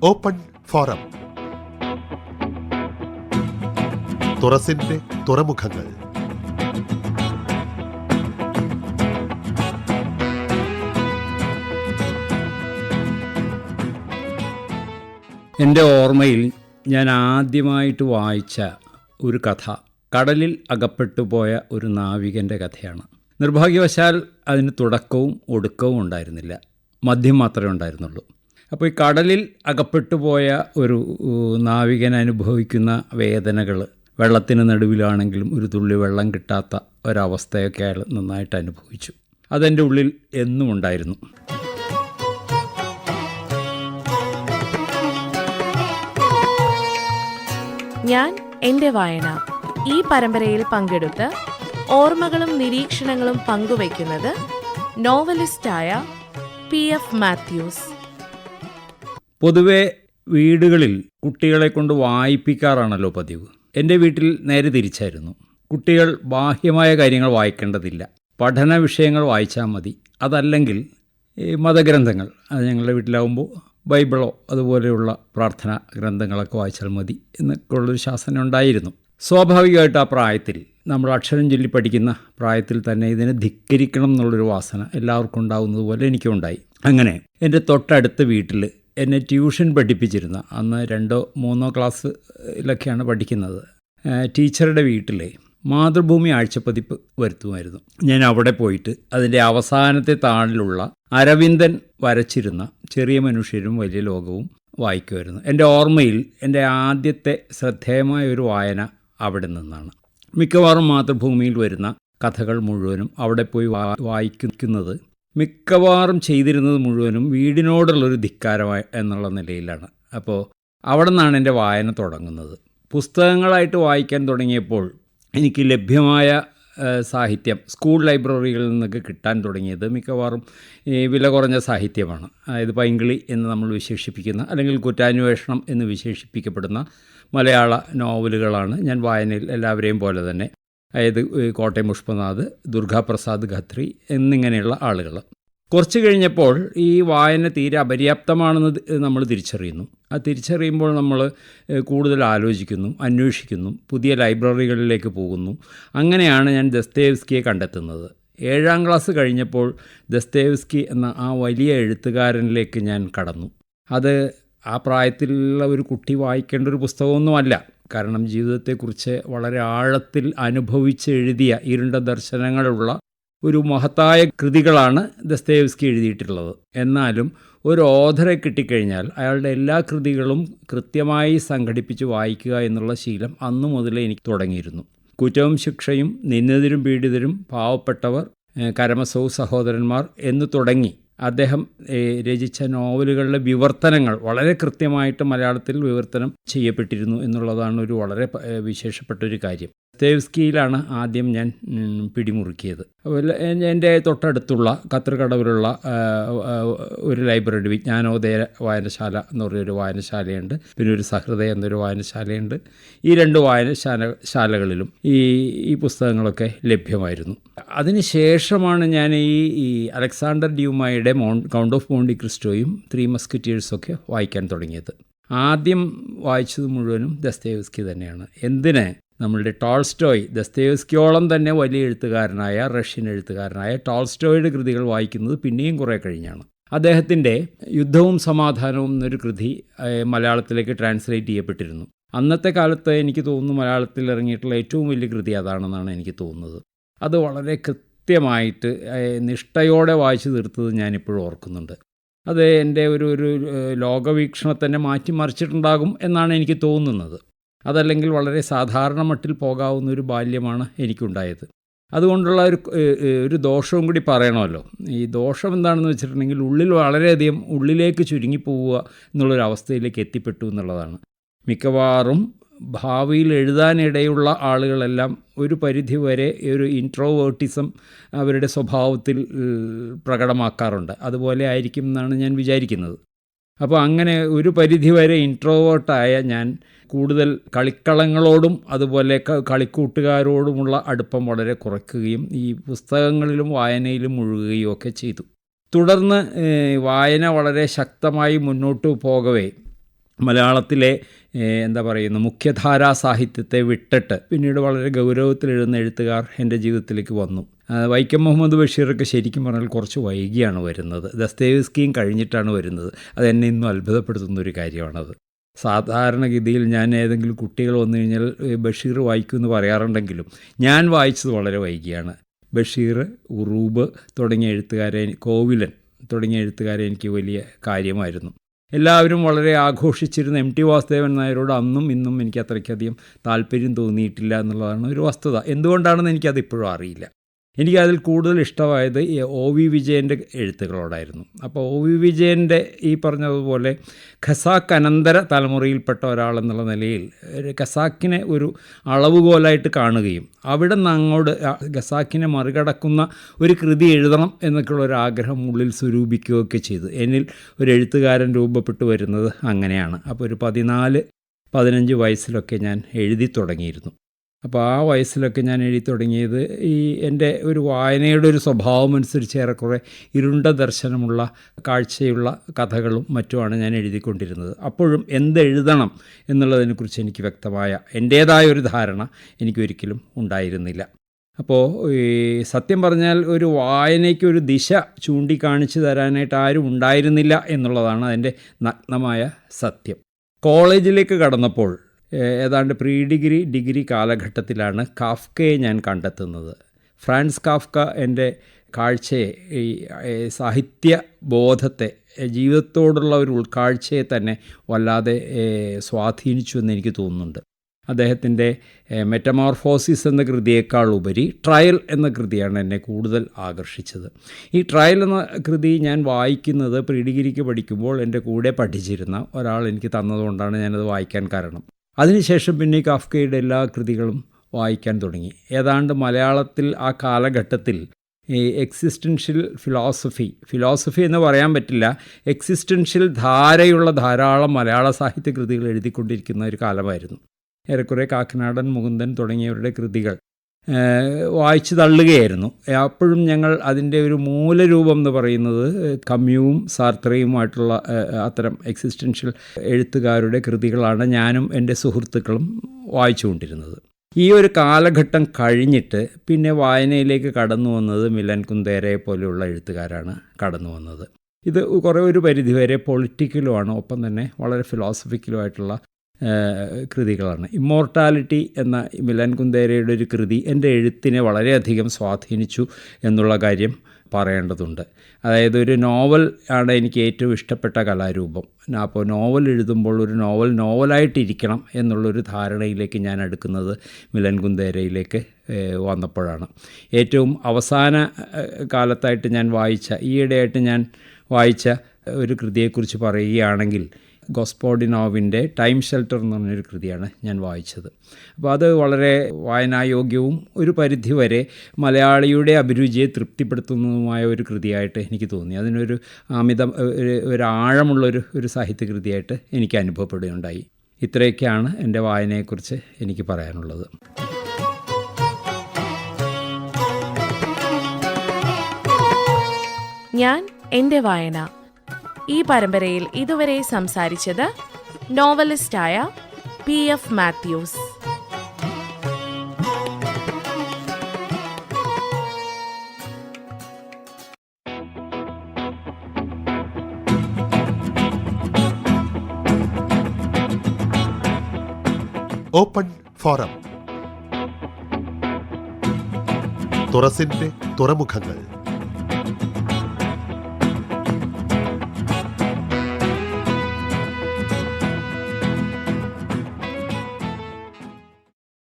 Open forum. തുറസിന്റെ തുറമുഖങ്ങൾ. എൻ്റെ ഓർമ്മയിൽ ഞാൻ ആദ്യമായിട്ട് വായിച്ച ഒരു കഥ കടലിൽ അകപ്പെട്ടുപോയ ഒരു നാവികൻ്റെ കഥയാണ്. നിർഭാഗ്യവശാൽ അതിന് തുടക്കവും ഒടുക്കവും ഉണ്ടായിരുന്നില്ല, മദ്യം മാത്രമേ ഉണ്ടായിരുന്നുള്ളൂ. അപ്പോൾ ഈ കടലിൽ അകപ്പെട്ടുപോയ ഒരു നാവികൻ അനുഭവിക്കുന്ന വേദനകൾ, വെള്ളത്തിന് നടുവിലാണെങ്കിലും ഒരു തുള്ളി വെള്ളം കിട്ടാത്ത ഒരവസ്ഥയൊക്കെ അയാൾ നന്നായിട്ട് അനുഭവിച്ചു. അതെൻ്റെ ഉള്ളിൽ എന്നും ഉണ്ടായിരുന്നു. ഞാൻ എൻ്റെ വായന ഈ പരമ്പരയിൽ പങ്കെടുത്ത് ഓർമ്മകളും നിരീക്ഷണങ്ങളും പങ്കുവയ്ക്കുന്നത് നോവലിസ്റ്റായ PF മാത്യൂസ്. പൊതുവെ വീടുകളിൽ കുട്ടികളെ കൊണ്ട് വായിപ്പിക്കാറാണല്ലോ പതിവ്. എൻ്റെ വീട്ടിൽ നേരെ തിരിച്ചായിരുന്നു. കുട്ടികൾ ബാഹ്യമായ കാര്യങ്ങൾ വായിക്കേണ്ടതില്ല, പഠന വിഷയങ്ങൾ വായിച്ചാൽ മതി. അതല്ലെങ്കിൽ മതഗ്രന്ഥങ്ങൾ, അത് ഞങ്ങളുടെ വീട്ടിലാവുമ്പോൾ ബൈബിളോ അതുപോലെയുള്ള പ്രാർത്ഥനാ ഗ്രന്ഥങ്ങളൊക്കെ വായിച്ചാൽ മതി എന്നൊക്കെ ഉള്ളൊരു ശാസന ഉണ്ടായിരുന്നു. സ്വാഭാവികമായിട്ട് ആ പ്രായത്തിൽ, നമ്മൾ അക്ഷരം ചൊല്ലി പഠിക്കുന്ന പ്രായത്തിൽ തന്നെ ഇതിനെ ധിക്കരിക്കണം എന്നുള്ളൊരു വാസന എല്ലാവർക്കും ഉണ്ടാകുന്നത് പോലെ എനിക്കും ഉണ്ടായി. അങ്ങനെ എൻ്റെ തൊട്ടടുത്ത വീട്ടിൽ എന്നെ ട്യൂഷൻ പഠിപ്പിച്ചിരുന്ന, അന്ന് 2ഓ 3ഓ ക്ലാസ്സിലൊക്കെയാണ് പഠിക്കുന്നത്, ടീച്ചറുടെ വീട്ടിൽ മാതൃഭൂമി ആഴ്ചപ്പതിപ്പ് വരുത്തുമായിരുന്നു. ഞാൻ അവിടെ പോയിട്ട് അതിൻ്റെ അവസാനത്തെ താളിലുള്ള അരവിന്ദൻ വരച്ചിരുന്ന ചെറിയ മനുഷ്യരും വലിയ ലോകവും വായിക്കുമായിരുന്നു. എൻ്റെ ഓർമ്മയിൽ എൻ്റെ ആദ്യത്തെ ശ്രദ്ധേയമായ ഒരു വായന അവിടെ നിന്നാണ്. മിക്കവാറും മാതൃഭൂമിയിൽ വരുന്ന കഥകൾ മുഴുവനും അവിടെ പോയി വായിക്കുന്നത്, മിക്കവാറും ചെയ്തിരുന്നത് മുഴുവനും വീടിനോടുള്ളൊരു ധിക്കാരമായി എന്നുള്ള നിലയിലാണ്. അപ്പോൾ അവിടെ നിന്നാണ് എൻ്റെ വായന തുടങ്ങുന്നത്. പുസ്തകങ്ങളായിട്ട് വായിക്കാൻ തുടങ്ങിയപ്പോൾ എനിക്ക് ലഭ്യമായ സാഹിത്യം സ്കൂൾ ലൈബ്രറികളിൽ നിന്നൊക്കെ കിട്ടാൻ തുടങ്ങിയത് മിക്കവാറും വില കുറഞ്ഞ സാഹിത്യമാണ്. അതായത് പൈങ്കിളി എന്ന് നമ്മൾ വിശേഷിപ്പിക്കുന്ന, അല്ലെങ്കിൽ കുറ്റാന്വേഷണം എന്ന് വിശേഷിപ്പിക്കപ്പെടുന്ന മലയാള നോവലുകളാണ് ഞാൻ വായനയിൽ എല്ലാവരെയും പോലെ തന്നെ. അതായത് കോട്ടയം പുഷ്പനാഥ്, ദുർഗാപ്രസാദ് ഖത്രി എന്നിങ്ങനെയുള്ള ആളുകൾ. കുറച്ച് കഴിഞ്ഞപ്പോൾ ഈ വായന തീരെ അപര്യാപ്തമാണെന്ന് നമ്മൾ തിരിച്ചറിയുന്നു. ആ തിരിച്ചറിയുമ്പോൾ നമ്മൾ കൂടുതൽ ആലോചിക്കുന്നു, അന്വേഷിക്കുന്നു, പുതിയ ലൈബ്രറികളിലേക്ക് പോകുന്നു. അങ്ങനെയാണ് ഞാൻ ദസ്തയേവ്സ്കിയെ കണ്ടെത്തുന്നത്. 7ാം ക്ലാസ് കഴിഞ്ഞപ്പോൾ ദസ്തയേവ്സ്കി എന്ന ആ വലിയ എഴുത്തുകാരനിലേക്ക് ഞാൻ കടന്നു. അത് ആ പ്രായത്തിലുള്ള ഒരു കുട്ടി വായിക്കേണ്ട ഒരു പുസ്തകമൊന്നുമല്ല. കാരണം ജീവിതത്തെക്കുറിച്ച് വളരെ ആഴത്തിൽ അനുഭവിച്ച് എഴുതിയ ഇരുണ്ട ദർശനങ്ങളുള്ള ഒരു മഹത്തായ കൃതികളാണ് ദസ്തയേവ്സ്കി എഴുതിയിട്ടുള്ളത്. എന്നാലും ഒരു ഓഥറെ കിട്ടിക്കഴിഞ്ഞാൽ അയാളുടെ എല്ലാ കൃതികളും കൃത്യമായി സംഘടിപ്പിച്ച് വായിക്കുക എന്നുള്ള ശീലം അന്നു മുതലേ എനിക്ക് തുടങ്ങിയിരുന്നു. കുറ്റവും ശിക്ഷയും, നിന്ദിതരും പീഡിതരും, പാവപ്പെട്ടവർ, കരമസവ് സഹോദരന്മാർ എന്ന് തുടങ്ങി അദ്ദേഹം രചിച്ച നോവലുകളുടെ വിവർത്തനങ്ങൾ വളരെ കൃത്യമായിട്ട് മലയാളത്തിൽ വിവർത്തനം ചെയ്യപ്പെട്ടിരുന്നു എന്നുള്ളതാണ് ഒരു വളരെ വിശേഷപ്പെട്ടൊരു കാര്യം. ദസ്തയേവ്സ്കിയിലാണ് ആദ്യം ഞാൻ പിടിമുറുക്കിയത്. അതുപോലെ എൻ്റെ തൊട്ടടുത്തുള്ള കത്രികടവിലുള്ള ഒരു ലൈബ്രറി, വിജ്ഞാനോദയ വായനശാല എന്ന് പറഞ്ഞൊരു വായനശാലയുണ്ട്, പിന്നെ ഒരു സഹൃദയ എന്നൊരു വായനശാലയുണ്ട്. ഈ 2 വായനശാലകളിലും ഈ പുസ്തകങ്ങളൊക്കെ ലഭ്യമായിരുന്നു. അതിനുശേഷമാണ് ഞാൻ ഈ അലക്സാണ്ടർ ഡ്യൂമായുടെ കൗണ്ട് ഓഫ് മോണ്ടി ക്രിസ്റ്റോയും 3 മസ്കറ്റീഴ്സൊക്കെ വായിക്കാൻ തുടങ്ങിയത്. ആദ്യം വായിച്ചത് മുഴുവനും ദസ്തയേവ്സ്കി തന്നെയാണ്. എന്തിന്, നമ്മളുടെ ടോൾസ്റ്റോയ്, ദസ്തയേവ്സ്കിയോളം തന്നെ വലിയ എഴുത്തുകാരനായ, റഷ്യൻ എഴുത്തുകാരനായ ടോൾസ്റ്റോയുടെ കൃതികൾ വായിക്കുന്നത് പിന്നെയും കുറേ കഴിഞ്ഞാണ്. അദ്ദേഹത്തിൻ്റെ യുദ്ധവും സമാധാനവും എന്നൊരു കൃതി മലയാളത്തിലേക്ക് ട്രാൻസ്ലേറ്റ് ചെയ്യപ്പെട്ടിരുന്നു. അന്നത്തെ കാലത്ത് എനിക്ക് തോന്നുന്നു മലയാളത്തിൽ ഇറങ്ങിയിട്ടുള്ള ഏറ്റവും വലിയ കൃതി അതാണെന്നാണ് എനിക്ക് തോന്നുന്നത്. അത് വളരെ കൃത്യമായിട്ട് നിഷ്ഠയോടെ വായിച്ചു തീർത്തത് ഞാനിപ്പോഴും ഓർക്കുന്നുണ്ട്. അത് എൻ്റെ ഒരു ലോകവീക്ഷണത്തിനെ മാറ്റിമറിച്ചിട്ടുണ്ടാകും എന്നാണ് എനിക്ക് തോന്നുന്നത്. അതല്ലെങ്കിൽ വളരെ സാധാരണ മട്ടിൽ പോകാവുന്ന ഒരു ബാല്യമാണ് എനിക്കുണ്ടായത്. അതുകൊണ്ടുള്ള ഒരു ദോഷവും കൂടി പറയണമല്ലോ. ഈ ദോഷം എന്താണെന്ന് വെച്ചിട്ടുണ്ടെങ്കിൽ ഉള്ളിൽ വളരെയധികം ഉള്ളിലേക്ക് ചുരുങ്ങിപ്പോവുക എന്നുള്ളൊരവസ്ഥയിലേക്ക് എത്തിപ്പെട്ടു എന്നുള്ളതാണ്. മിക്കവാറും ഭാവിയിൽ എഴുതാനിടയുള്ള ആളുകളെല്ലാം ഒരു പരിധിവരെ ഒരു ഇൻട്രോവേർട്ടിസം അവരുടെ സ്വഭാവത്തിൽ പ്രകടമാക്കാറുണ്ട്. അതുപോലെ ആയിരിക്കും എന്നാണ് ഞാൻ വിചാരിക്കുന്നത്. അപ്പോൾ അങ്ങനെ ഒരു പരിധിവരെ ഇൻട്രോവേർട്ടായ ഞാൻ കൂടുതൽ കളിക്കളങ്ങളോടും അതുപോലെ കളിക്കൂട്ടുകാരോടുമുള്ള അടുപ്പം വളരെ കുറയ്ക്കുകയും ഈ പുസ്തകങ്ങളിലും വായനയിലും മുഴുകുകയും ഒക്കെ ചെയ്തു. തുടർന്ന് വായന വളരെ ശക്തമായി മുന്നോട്ട് പോകവേ മലയാളത്തിലെ എന്താ പറയുന്ന മുഖ്യധാരാ സാഹിത്യത്തെ വിട്ടിട്ട് പിന്നീട് വളരെ ഗൗരവത്തിലെഴുതുന്ന എഴുത്തുകാർ എൻ്റെ ജീവിതത്തിലേക്ക് വന്നു. വൈക്കം മുഹമ്മദ് ബഷീറൊക്കെ ശരിക്കും പറഞ്ഞാൽ കുറച്ച് വൈകിയാണ് വരുന്നത്. ദസ്തേവ്സ്കിയും കഴിഞ്ഞിട്ടാണ് വരുന്നത്. അതെന്നെ ഇന്നും അത്ഭുതപ്പെടുത്തുന്ന ഒരു കാര്യമാണത്. സാധാരണഗതിയിൽ ഞാൻ ഏതെങ്കിലും കുട്ടികൾ വന്നു കഴിഞ്ഞാൽ ബഷീർ വായിക്കുമെന്ന് പറയാറുണ്ടെങ്കിലും ഞാൻ വായിച്ചത് വളരെ വൈകിയാണ്. ബഷീർ, ഉറൂബ് തുടങ്ങിയ എഴുത്തുകാരെ, കോവിലൻ തുടങ്ങിയ എഴുത്തുകാരെ എനിക്ക് വലിയ കാര്യമായിരുന്നു. എല്ലാവരും വളരെ ആഘോഷിച്ചിരുന്ന MT വാസുദേവൻ നായരോട് അന്നും ഇന്നും എനിക്ക് അത്രയ്ക്കധികം താല്പര്യം തോന്നിയിട്ടില്ല എന്നുള്ളതാണ് ഒരു വസ്തുത. എന്തുകൊണ്ടാണെന്ന് എനിക്കതിപ്പോഴും അറിയില്ല. എനിക്കതിൽ കൂടുതൽ ഇഷ്ടമായത് OV വിജയൻ്റെ എഴുത്തുകളോടായിരുന്നു. അപ്പോൾ OV വിജയൻ്റെ ഈ പറഞ്ഞതുപോലെ ഖസാക്ക് അനന്തര തലമുറയിൽപ്പെട്ട ഒരാളെന്നുള്ള നിലയിൽ ഖസാക്കിനെ ഒരു അളവുകോലായിട്ട് കാണുകയും അവിടെ നിന്ന് അങ്ങോട്ട് ഖസാക്കിനെ മറികടക്കുന്ന ഒരു കൃതി എഴുതണം എന്നൊക്കെയുള്ള ഒരു ആഗ്രഹം ഉള്ളിൽ സ്വരൂപിക്കുകയൊക്കെ ചെയ്തു. എന്നിൽ ഒരു എഴുത്തുകാരൻ രൂപപ്പെട്ടു വരുന്നത് അങ്ങനെയാണ്. അപ്പോൾ ഒരു 14-15 വയസ്സിലൊക്കെ ഞാൻ എഴുതി തുടങ്ങിയിരുന്നു. അപ്പോൾ ആ വയസ്സിലൊക്കെ ഞാൻ എഴുതി തുടങ്ങിയത് ഈ എൻ്റെ ഒരു വായനയുടെ ഒരു സ്വഭാവം അനുസരിച്ച് ഏറെക്കുറെ ഇരുണ്ട ദർശനമുള്ള കാഴ്ചയുള്ള കഥകളും മറ്റുമാണ് ഞാൻ എഴുതിക്കൊണ്ടിരുന്നത്. അപ്പോഴും എന്തെഴുതണം എന്നുള്ളതിനെക്കുറിച്ച് എനിക്ക് വ്യക്തമായ എൻ്റേതായ ഒരു ധാരണ എനിക്കൊരിക്കലും ഉണ്ടായിരുന്നില്ല. അപ്പോൾ ഈ സത്യം പറഞ്ഞാൽ ഒരു വായനയ്ക്കൊരു ദിശ ചൂണ്ടിക്കാണിച്ച് തരാനായിട്ട് ആരും ഉണ്ടായിരുന്നില്ല എന്നുള്ളതാണ് അതിൻ്റെ നഗ്നമായ സത്യം. കോളേജിലേക്ക് കടന്നപ്പോൾ ഏതാണ്ട് ഡിഗ്രി കാലഘട്ടത്തിലാണ് കാഫ്കയെ ഞാൻ കണ്ടെത്തുന്നത്. ഫ്രാൻസ് കാഫ്ക എൻ്റെ കാഴ്ചയെ, ഈ സാഹിത്യ ബോധത്തെ, ജീവിതത്തോടുള്ള ഒരു ഉൾക്കാഴ്ചയെ തന്നെ വല്ലാതെ സ്വാധീനിച്ചു എന്ന് എനിക്ക് തോന്നുന്നുണ്ട്. അദ്ദേഹത്തിൻ്റെ മെറ്റമോർഫോസിസ് എന്ന കൃതിയേക്കാൾ ഉപരി ട്രയൽ എന്ന കൃതിയാണ് എന്നെ കൂടുതൽ ആകർഷിച്ചത്. ഈ ട്രയൽ എന്ന കൃതി ഞാൻ വായിക്കുന്നത് ഡിഗ്രിക്ക് പഠിക്കുമ്പോൾ എൻ്റെ കൂടെ പഠിച്ചിരുന്ന ഒരാൾ എനിക്ക് തന്നതുകൊണ്ടാണ് ഞാനത് വായിക്കാൻ കാരണം. അതിനുശേഷം പിന്നെ കാഫ്കയുടെ എല്ലാ കൃതികളും വായിക്കാൻ തുടങ്ങി. ഏതാണ്ട് മലയാളത്തിൽ ആ കാലഘട്ടത്തിൽ ഈ എക്സിസ്റ്റൻഷ്യൽ ഫിലോസഫി എന്ന് പറയാൻ പറ്റില്ല, എക്സിസ്റ്റൻഷ്യൽ ധാരയുള്ള ധാരാളം മലയാള സാഹിത്യ കൃതികൾ എഴുതിക്കൊണ്ടിരിക്കുന്ന ഒരു കാലമായിരുന്നു. ഏറെക്കുറെ കാക്കനാടൻ, മുകുന്ദൻ തുടങ്ങിയവരുടെ കൃതികൾ വായിച്ചു തള്ളുകയായിരുന്നു. അപ്പോഴും ഞങ്ങൾ അതിൻ്റെ ഒരു മൂലരൂപം എന്ന് പറയുന്നത് കമ്യൂവും സാർത്രയുമായിട്ടുള്ള അത്തരം എക്സിസ്റ്റൻഷ്യൽ എഴുത്തുകാരുടെ കൃതികളാണ് ഞാനും എൻ്റെ സുഹൃത്തുക്കളും വായിച്ചുകൊണ്ടിരുന്നത്. ഈ ഒരു കാലഘട്ടം കഴിഞ്ഞിട്ട് പിന്നെ വായനയിലേക്ക് കടന്നു വന്നത് മിലൻ കുന്ദേരയെ പോലെയുള്ള എഴുത്തുകാരാണ് കടന്നു വന്നത്. ഇത് കുറേ ഒരു പരിധിവരെ പൊളിറ്റിക്കലുമാണ്, ഒപ്പം തന്നെ വളരെ ഫിലോസഫിക്കലുമായിട്ടുള്ള കൃതികളാണ്. ഇമ്മോർട്ടാലിറ്റി എന്ന മിലൻ കുന്ദേരയുടെ ഒരു കൃതി എൻ്റെ എഴുത്തിനെ വളരെയധികം സ്വാധീനിച്ചു എന്നുള്ള കാര്യം പറയേണ്ടതുണ്ട്. അതായത് ഒരു നോവൽ ആണ് എനിക്ക് ഏറ്റവും ഇഷ്ടപ്പെട്ട കലാരൂപം. അപ്പോൾ നോവൽ എഴുതുമ്പോൾ ഒരു നോവലായിട്ടിരിക്കണം എന്നുള്ളൊരു ധാരണയിലേക്ക് ഞാൻ എടുക്കുന്നത് മിലൻ കുന്ദേരയിലേക്ക് വന്നപ്പോഴാണ്. ഏറ്റവും അവസാന കാലത്തായിട്ട് ഞാൻ ഈയിടെയായിട്ട് ഞാൻ വായിച്ച ഒരു കൃതിയെക്കുറിച്ച് പറയുകയാണെങ്കിൽ ഗോസ്പോഡിനോവിൻ്റെ ടൈം ഷെൽട്ടർ എന്ന് പറഞ്ഞൊരു കൃതിയാണ് ഞാൻ വായിച്ചത്. അപ്പോൾ അത് വളരെ വായനായോഗ്യവും ഒരു പരിധിവരെ മലയാളിയുടെ അഭിരുചിയെ തൃപ്തിപ്പെടുത്തുന്നതുമായ ഒരു കൃതിയായിട്ട് എനിക്ക് തോന്നി. അതിനൊരു ഒരു ആഴമുള്ളൊരു സാഹിത്യകൃതിയായിട്ട് എനിക്ക് അനുഭവപ്പെടുകയുണ്ടായി. ഇത്രയൊക്കെയാണ് എൻ്റെ വായനയെക്കുറിച്ച് എനിക്ക് പറയാനുള്ളത്. ഞാൻ എൻ്റെ വായന. ഈ പരമ്പരയിൽ ഇതുവരെ സംസാരിച്ചത് നോവലിസ്റ്റായ PF മാത്യൂസ്. Open forum. തുറസിന്റെ തുറമുഖങ്ങൾ.